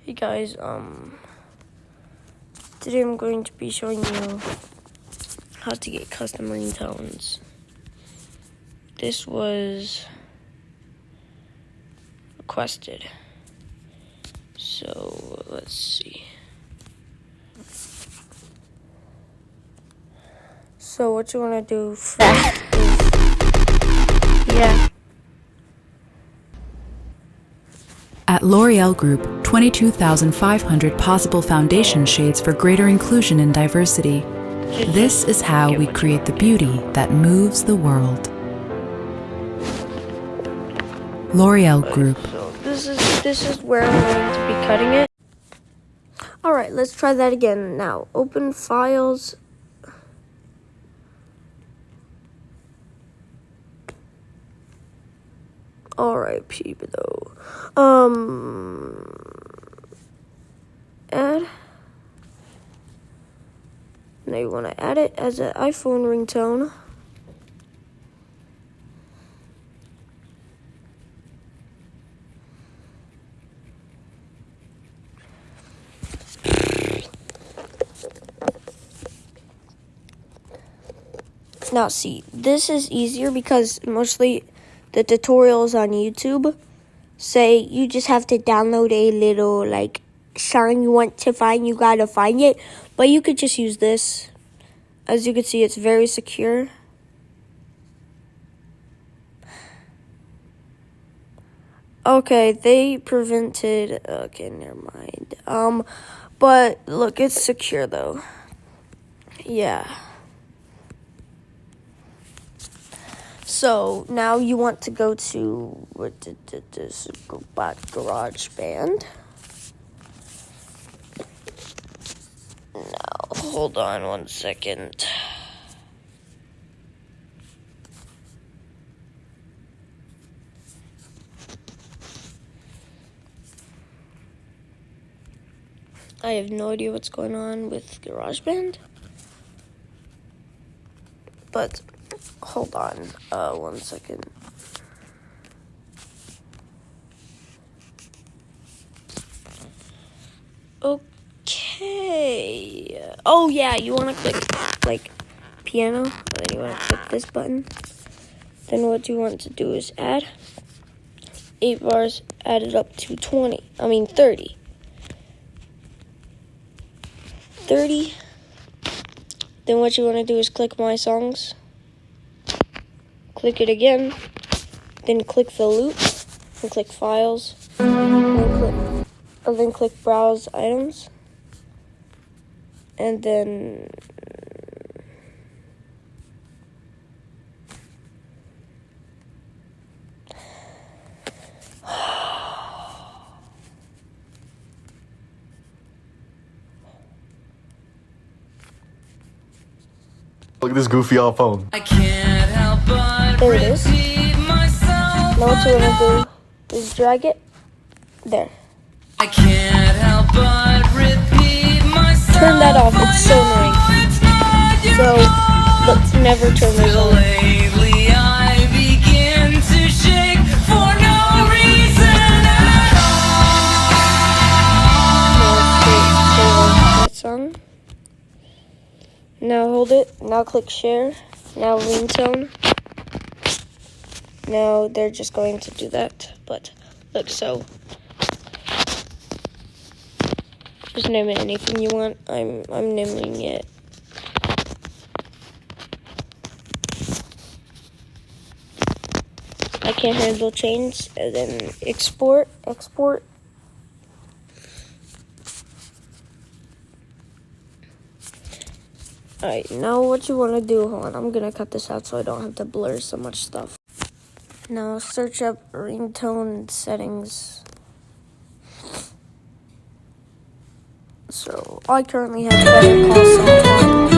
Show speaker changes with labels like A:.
A: Hey guys, today I'm going to be showing you how to get custom ringtones. This was requested. So, let's see. So, what you want to do first is,
B: At L'Oreal Group, 22,500 possible foundation shades for greater inclusion and diversity. This is how we create the beauty that moves the world. L'Oreal Group.
A: So this is where I'm going to be cutting it. Alright, let's try that again. Now, open files. Alright, people. Add. Now you want to add it as an iPhone ringtone. Now see, this is easier because mostly the tutorials on YouTube say you just have to download a little song you want to find, you gotta find it. But you could just use this. As you can see, it's very secure. Okay, they prevented, okay, never mind. But look, it's secure though. Yeah. So now you want to go to, what did this, go back, GarageBand. Now, hold on 1 second. I have no idea what's going on with GarageBand. But, hold on 1 second. Okay. Oh yeah, you want to click piano, and then you want to click this button. Then what you want to do is add 8 bars, add it up to 30. 30. Then what you want to do is click my songs. Click it again. Then click the loop. And click files. And then click browse items. And then
C: look at this goofy old phone.
A: there it is. Now what you want to do is drag it. There.
D: I can't help but repeat myself.
A: Turn that off. It's so annoying. So let's never turn this on.
D: Lately I begin to shake for no reason at
A: That song. Now hold it. Now click share. Now ringtone. Now they're just going to do that. But look, so just name it anything you want. I'm naming it. I can't handle chains. And then export. Alright, now what you want to do, hold on, I'm going to cut this out so I don't have to blur so much stuff. Now search up ringtone settings. So I currently have Better Call Saul.